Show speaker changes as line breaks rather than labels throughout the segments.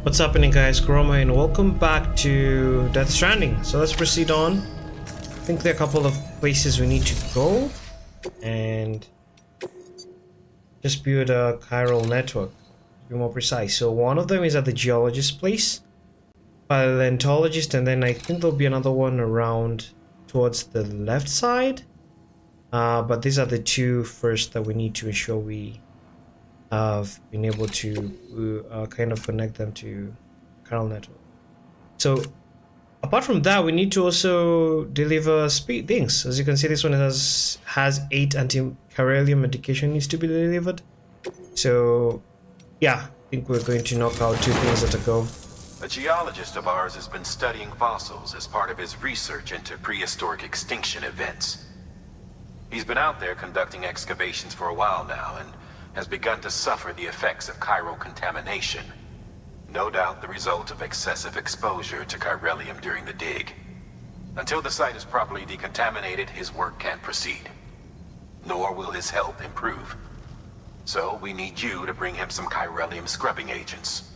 What's happening, guys? Kuroma and welcome back to Death Stranding. So let's proceed on. I think there are a couple of places we need to go and just build a chiral network, to be more precise. So one of them is at the Geologist place by the Ontologist, and then I think there'll be another one around towards the left side. But these are the two first that we need to ensure we have been able to kind of connect them to chiral network. So apart from that, we need to also deliver speed things. As you can see, this one has 8 anti-chiralium medication needs to be delivered. So yeah, I think we're going to knock out 2 things at a go.
A geologist of ours has been studying fossils as part of his research into prehistoric extinction events. He's been out there conducting excavations for a while now and has begun to suffer the effects of chiral contamination. No doubt the result of excessive exposure to chiralium during the dig. Until the site is properly decontaminated, his work can't proceed. Nor will his health improve. So we need you to bring him some chiralium scrubbing agents.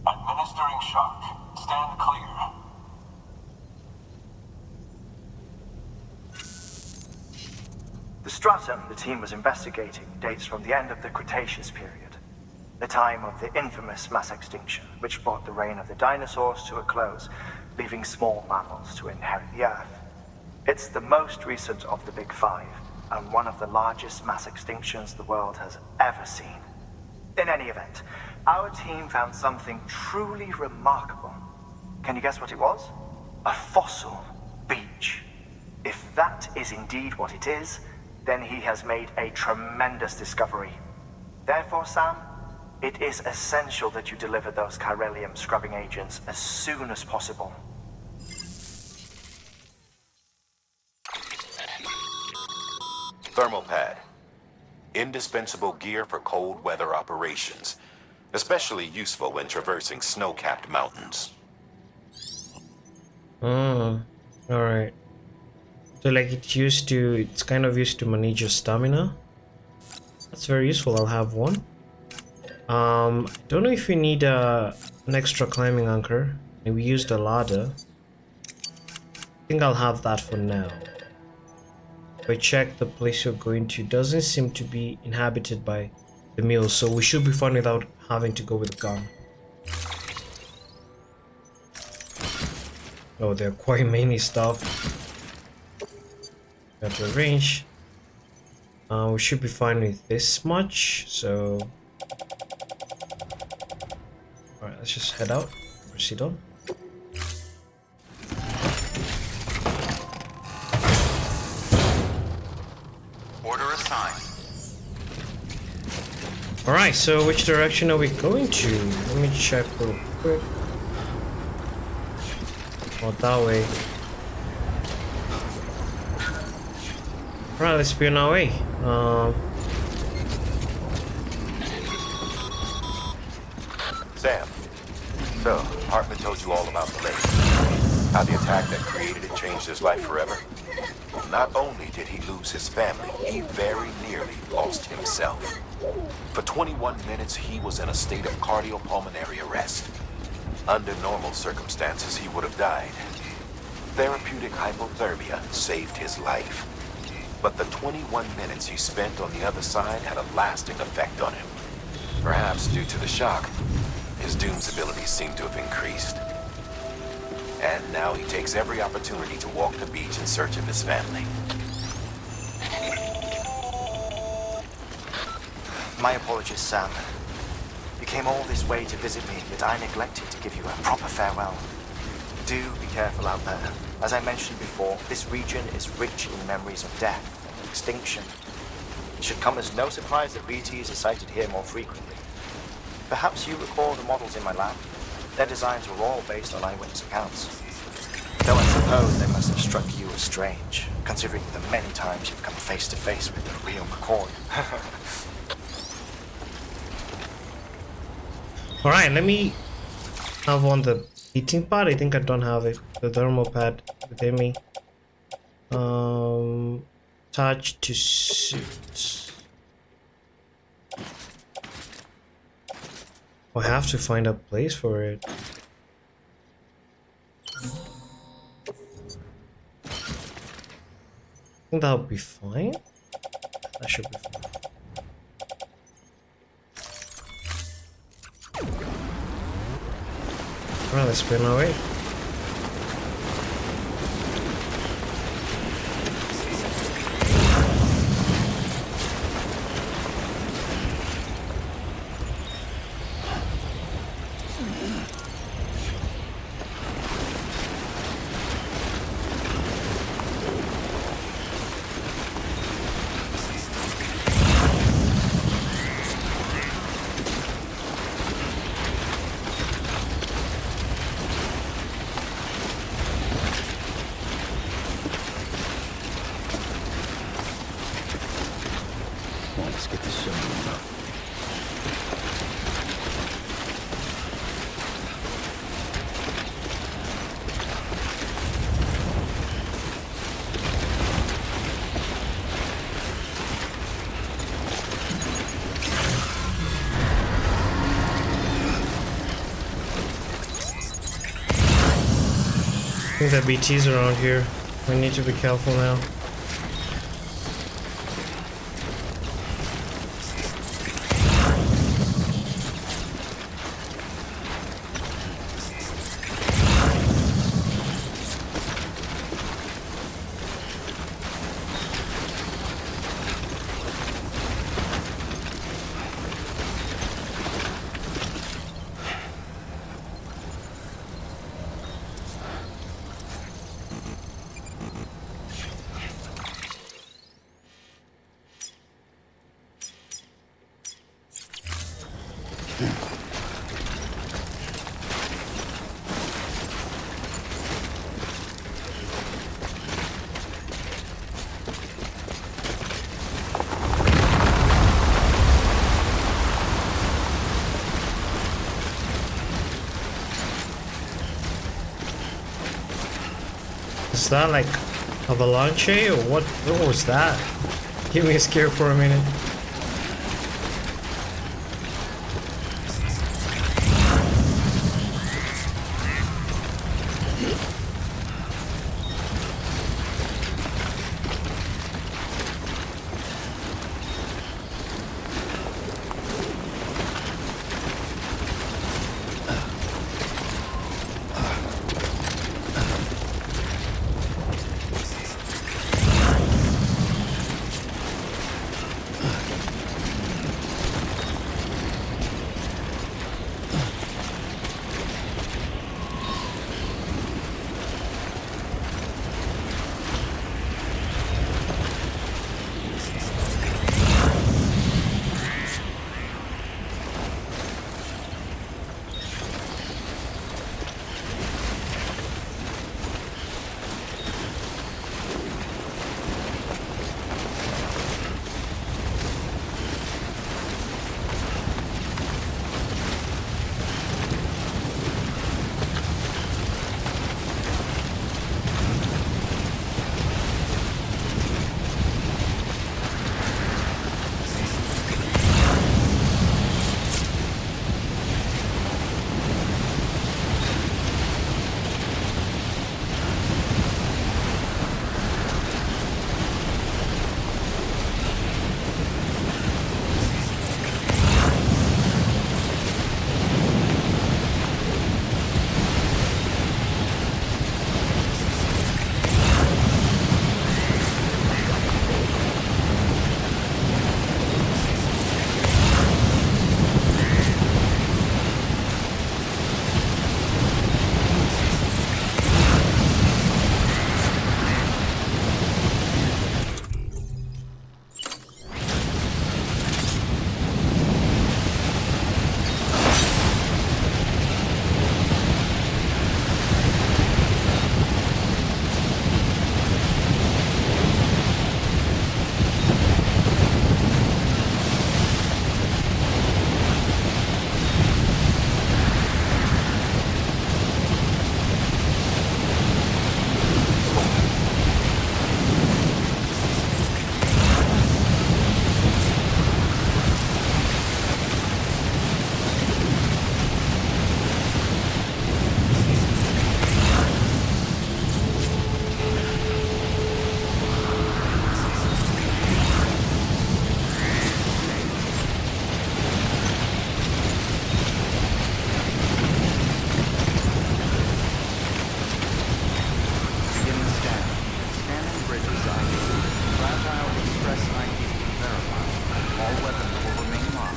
Administering shock. Stand clear. The stratum the team was investigating dates from the end of the Cretaceous period, the time of the infamous mass extinction, which brought the reign of the dinosaurs to a close, leaving small mammals to inherit the Earth. It's the most recent of the Big Five, and one of the largest mass extinctions the world has ever seen. In any event, our team found something truly remarkable. Can you guess what it was? A fossil beach. If that is indeed what it is, then he has made a tremendous discovery. Therefore, Sam, it is essential that you deliver those chiralium scrubbing agents as soon as possible.
Thermal pad. Indispensable gear for cold weather operations. Especially useful when traversing snow-capped mountains.
Alright. So like it's kind of used to manage your stamina. That's very useful. I'll have one. Don't know if you need an extra climbing anchor. Maybe use the ladder. I think I'll have that for now. If I check the place you're going to, doesn't seem to be inhabited by the mills, so we should be fine without having to go with a gun. Oh, there are quite many stuff. Got to arrange. We should be fine with this much, so alright, let's just head out, proceed on.
Order assigned.
Alright, so which direction are we going to? Let me check real quick. Oh, that way. Alright, let's be on our way.
Sam. So, Hartman told you all about the lake. How the attack that created it changed his life forever. Not only did he lose his family, he very nearly lost himself. For 21 minutes, he was in a state of cardiopulmonary arrest. Under normal circumstances, he would have died. Therapeutic hypothermia saved his life. But the 21 minutes he spent on the other side had a lasting effect on him. Perhaps due to the shock, his Doom's abilities seem to have increased. And now he takes every opportunity to walk the beach in search of his family.
My apologies, Sam. You came all this way to visit me, yet I neglected to give you a proper farewell. Do be careful out there. As I mentioned before, this region is rich in memories of death and extinction. It should come as no surprise that BTs are sighted here more frequently. Perhaps you recall the models in my lab? Their designs were all based on eyewitness accounts. Though I suppose they must have struck you as strange, considering the many times you've come face to face with the real McCoy.
Alright, let me have on the heating pad. I think I don't have it. The thermal pad within me. Attach to suit. I have to find a place for it. I think that'll be fine. That should be fine. Alright, let's spin our way.
Let's get this show on.
I think that BT's around here. We need to be careful now. Is that like avalanche or what? What was that? Gave me a scare for a minute.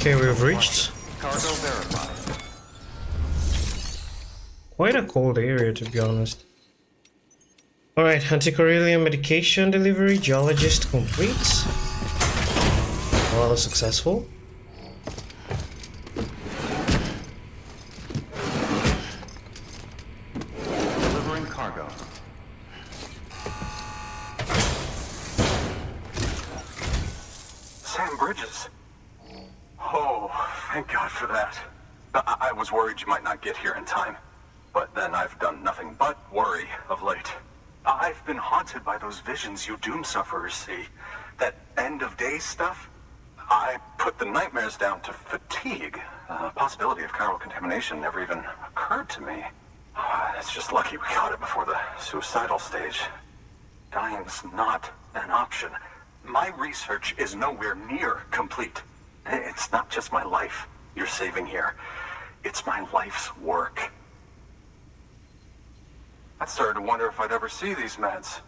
Okay, we've reached
Cargo verified.
quite a cold area, to be honest. Alright, anticorrelium medication delivery, Geologist complete. Rather successful.
Delivering cargo.
Sam Bridges. Oh, thank God for that. I was worried you might not get here in time. But then I've done nothing but worry of late. I've been haunted by those visions you doom sufferers see. That end of days stuff. I put the nightmares down to fatigue. The possibility of chiral contamination never even occurred to me. It's just lucky we caught it before the suicidal stage. Dying's not an option. My research is nowhere near complete. It's not just my life you're saving here. It's my life's work. I started to wonder if I'd ever see these meds.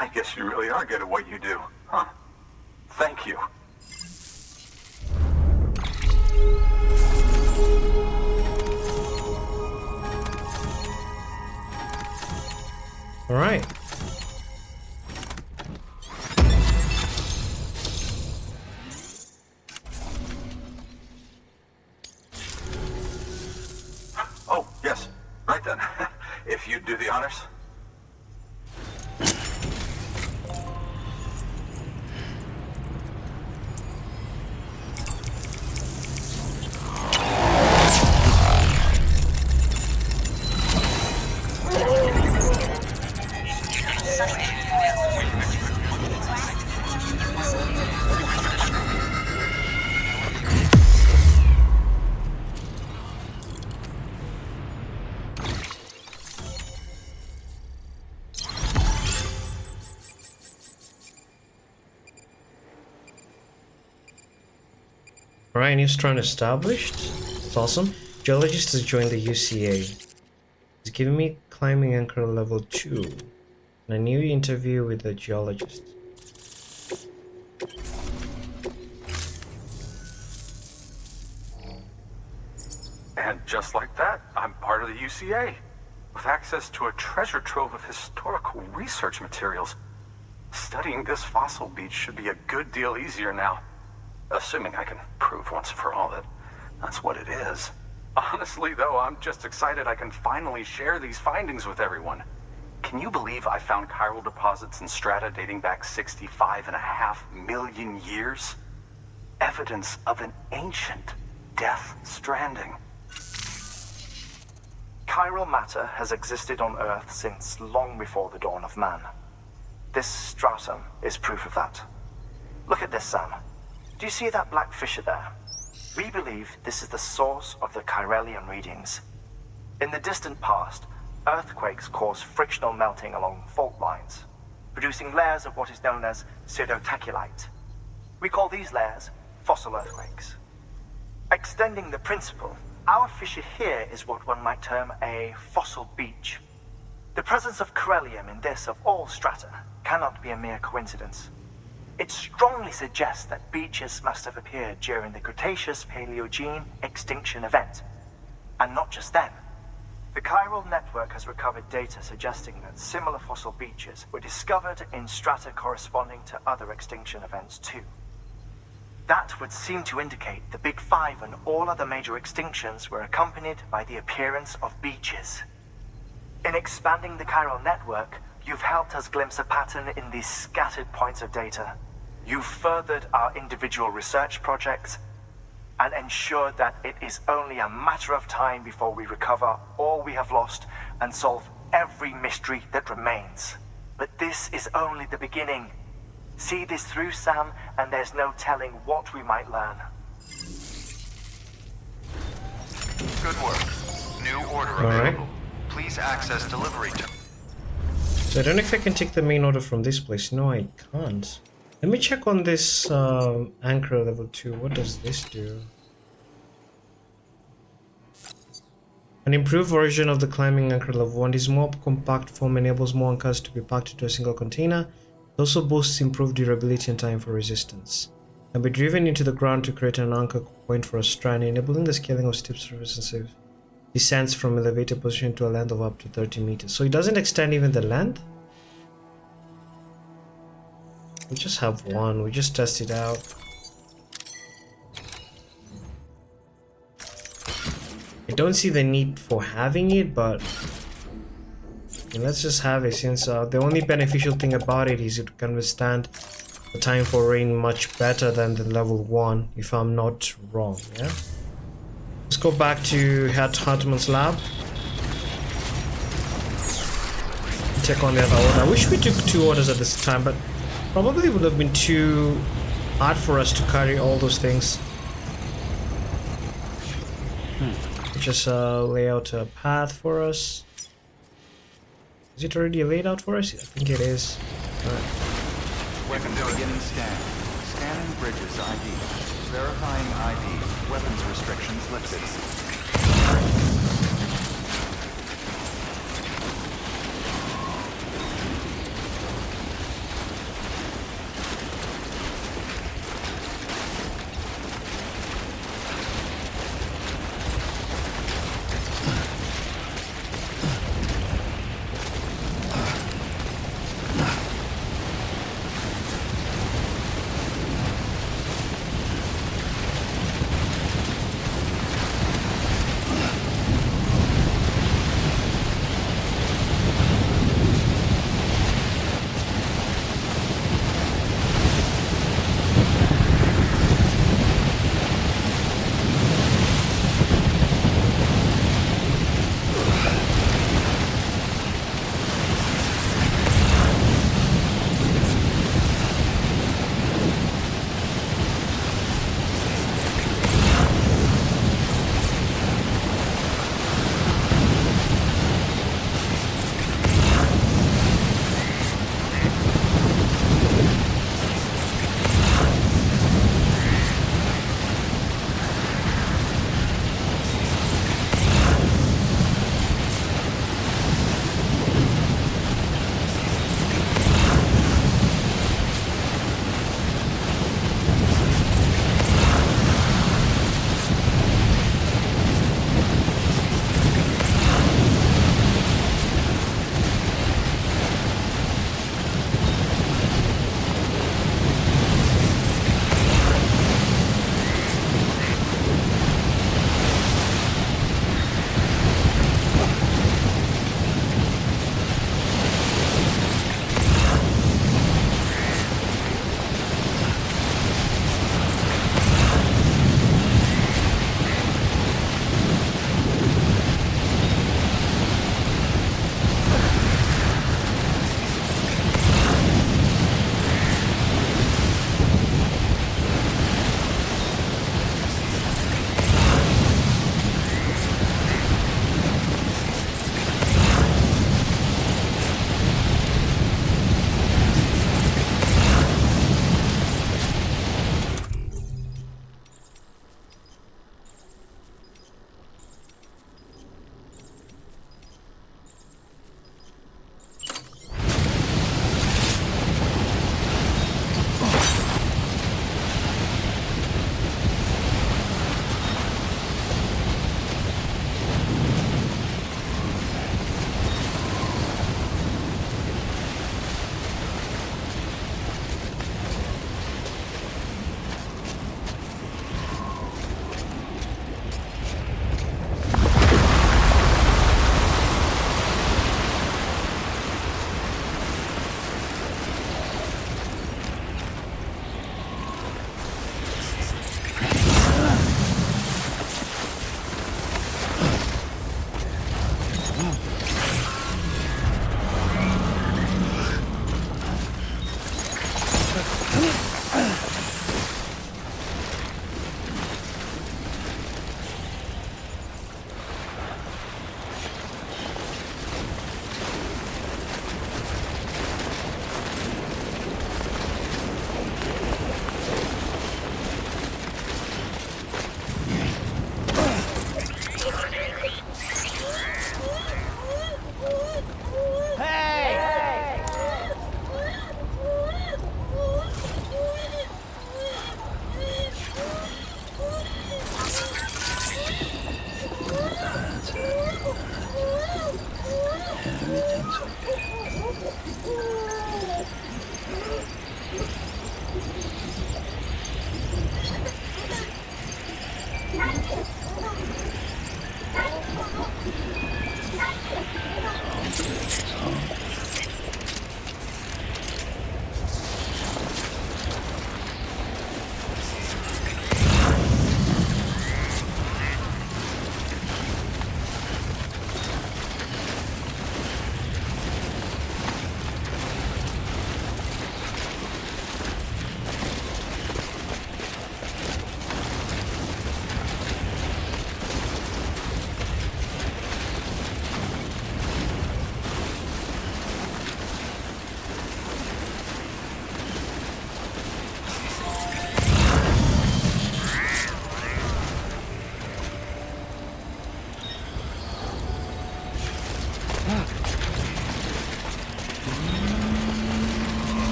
I guess you really are good at what you do, huh? Thank you.
All right.
Oh, yes. Right then. If you'd do the honors.
Alright, new strand established. It's awesome. Geologist has joined the UCA. He's giving me climbing anchor level 2. And a new interview with the geologist.
And just like that, I'm part of the UCA. With access to a treasure trove of historical research materials. Studying this fossil beach should be a good deal easier now. Assuming I can prove once and for all that that's what it is. Honestly, though, I'm just excited I can finally share these findings with everyone. Can you believe I found chiral deposits in strata dating back 65.5 million years? Evidence of an ancient Death Stranding.
Chiral matter has existed on Earth since long before the dawn of man. This stratum is proof of that. Look at this, Sam. Do you see that black fissure there? We believe this is the source of the Chiralian readings. In the distant past, earthquakes caused frictional melting along fault lines, producing layers of what is known as pseudotachylite. We call these layers fossil earthquakes. Extending the principle, our fissure here is what one might term a fossil beach. The presence of chiralium in this of all strata cannot be a mere coincidence. It strongly suggests that beaches must have appeared during the Cretaceous-Paleogene extinction event. And not just then. The Chiral Network has recovered data suggesting that similar fossil beaches were discovered in strata corresponding to other extinction events too. That would seem to indicate the Big Five and all other major extinctions were accompanied by the appearance of beaches. In expanding the Chiral Network, you've helped us glimpse a pattern in these scattered points of data. You've furthered our individual research projects and ensured that it is only a matter of time before we recover all we have lost and solve every mystery that remains. But this is only the beginning. See this through, Sam, and there's no telling what we might learn.
Good work. New order available. Please access delivery to...
So I don't know if I can take the main order from this place. No, I can't. Let me check on this anchor level 2. What does this do? An improved version of the climbing anchor level 1. This more compact form enables more anchors to be packed into a single container. It also boasts improved durability and time for resistance. and be driven into the ground to create an anchor point for a strand, enabling the scaling of steep surfaces and descents from elevated position to a length of up to 30 meters. So it doesn't extend even the length. We just have one. We just test it out. I don't see the need for having it, but let's just have it, since the only beneficial thing about it is it can withstand the Timefall rain much better than the level 1, if I'm not wrong. Yeah. Let's go back to Hartman's lab. Check on the other order. I wish we took 2 orders at this time, but probably would have been too hard for us to carry all those things. Just lay out a path for us. Is it already laid out for us? I think it is. Alright.
Weapons beginning scan. Scanning bridges ID. Verifying ID. Weapons restrictions lifted.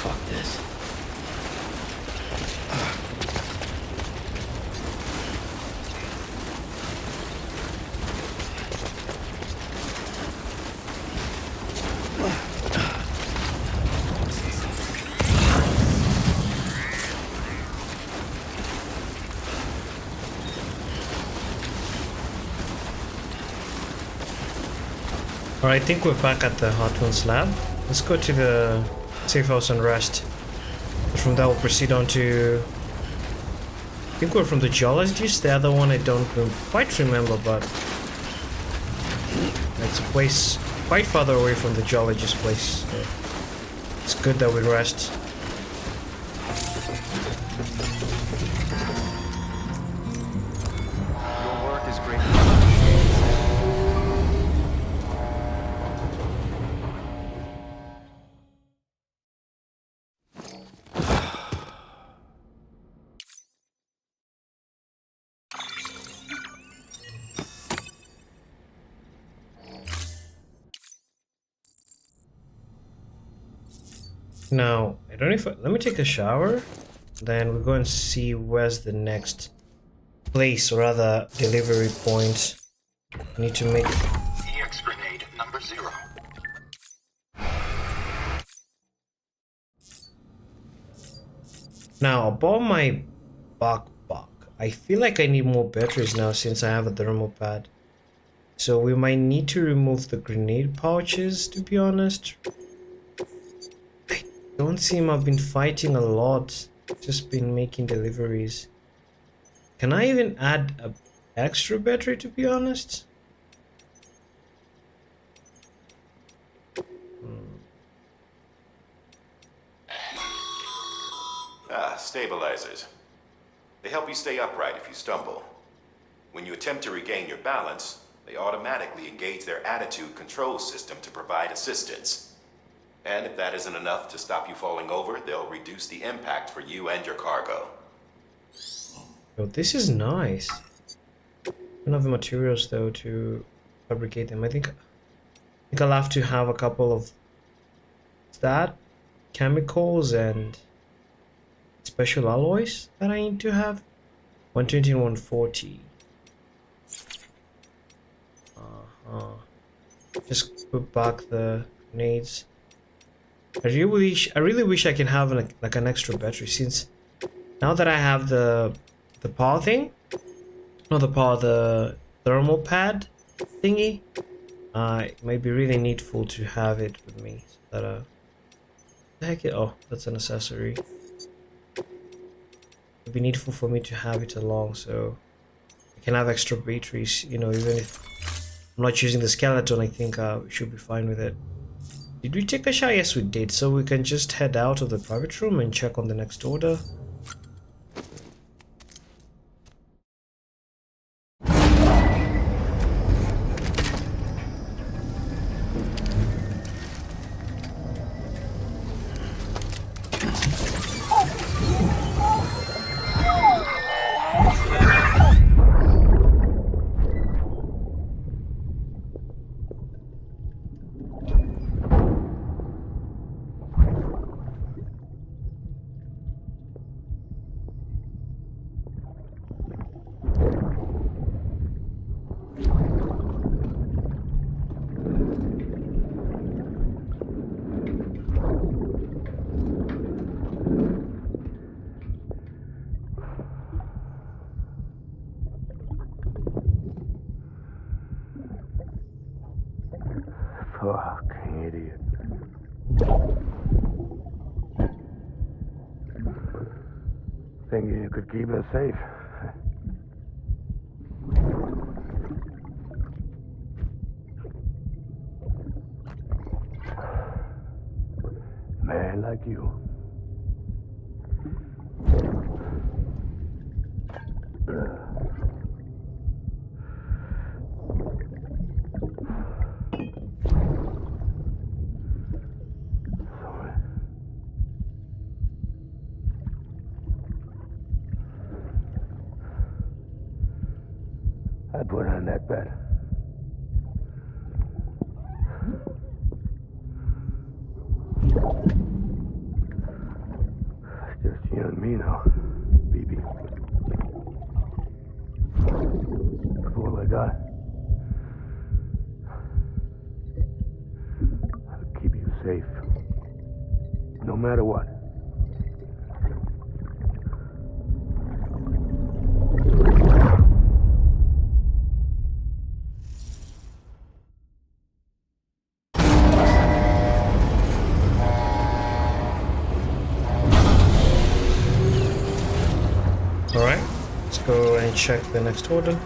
Fuck this.
Alright, I think we're back at the Hot Ones lab. Let's go to the safe house and rest. From that we'll proceed on to... I think we're from the Geologist. The other one I don't quite remember, but... it's a place quite farther away from the Geologist place. So it's good that we rest.
Your work is great.
Now, I don't know if let me take a shower, then we'll go and see where's the next place, or rather delivery point. I need to make...
EX grenade number 0.
Now, about my backpack, I feel like I need more batteries now since I have a thermal pad. So we might need to remove the grenade pouches, to be honest. Don't seem I've been fighting a lot, just been making deliveries. Can I even add an extra battery, to be honest?
Stabilizers. They help you stay upright if you stumble. When you attempt to regain your balance, they automatically engage their attitude control system to provide assistance. And if that isn't enough to stop you falling over, they'll reduce the impact for you and your cargo.
Oh, this is nice. I don't have the materials though to fabricate them. I think I'll have to have a couple of that, chemicals and special alloys that I need to have. 120 and 140. Just put back the grenades. I really wish I can have like an extra battery, since now that I have the power thing, not the power, the thermal pad thingy, it might be really needful to have it with me. So that the heck oh, that's an accessory. It'd be needful for me to have it along so I can have extra batteries, you know, even if I'm not using the skeleton. I think we should be fine with it. Did we take a shower? Yes, we did. So we can just head out of the private room and check on the next order.
Fucking idiot. Thinking you could keep us safe. Man like you. I put on that bet. me now, baby. That's all I got. I'll keep you safe. No matter what.
Alright, let's go and check the next order.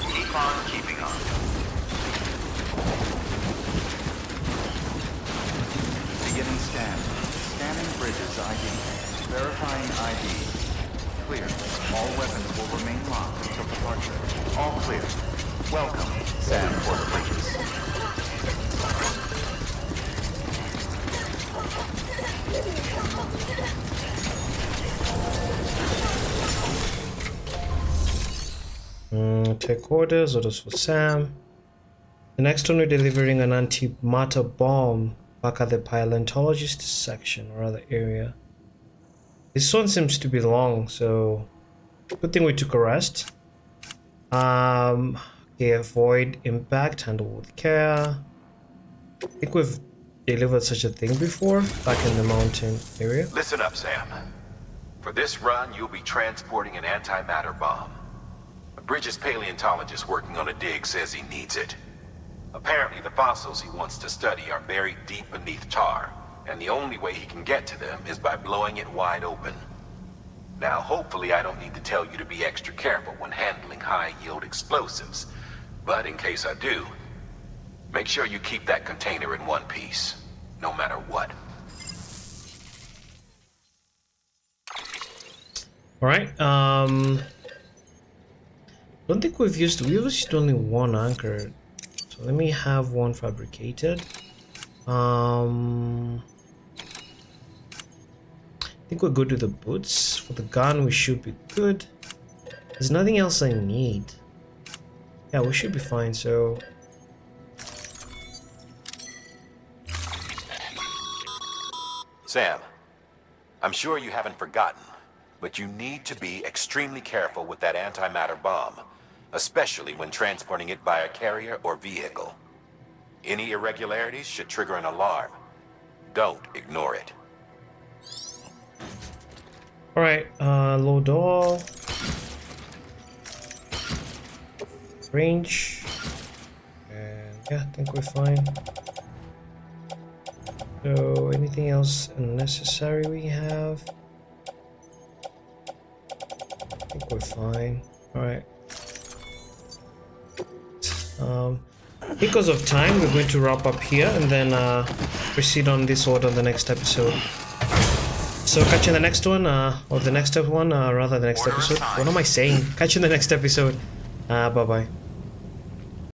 Keep on keeping on. Beginning scan. Scanning bridges ID. Verifying ID. Clear. All weapons will remain locked until departure. All clear. Welcome, Sam for the bridges.
Take orders for Sam. The next one, we're delivering an antimatter bomb back at the paleontologist section or other area. This one seems to be long, so good thing we took a rest. Okay, avoid impact, handle with care. I think we've delivered such a thing before back in the mountain area.
Listen up, Sam. For this run, you'll be transporting an antimatter bomb. A Bridges paleontologist working on a dig says he needs it. Apparently, the fossils he wants to study are buried deep beneath tar, and the only way he can get to them is by blowing it wide open. Now, hopefully I don't need to tell you to be extra careful when handling high-yield explosives, but in case I do, make sure you keep that container in one piece, no matter what.
Alright, don't think we've used only one anchor. So let me have one fabricated. I think we're good with the boots. For the gun, we should be good. There's nothing else I need. Yeah, we should be fine, so...
Sam, I'm sure you haven't forgotten, but you need to be extremely careful with that antimatter bomb, especially when transporting it by a carrier or vehicle. Any irregularities should trigger an alarm. Don't ignore it.
Alright, load all. Range. And yeah, I think we're fine. So, anything else unnecessary we have? I think we're fine. Alright. Because of time, we're going to wrap up here and then proceed on this order in the next episode. So catch you in the next one, or the next one, rather the next episode. What am I saying? Catch you in the next episode. Bye bye.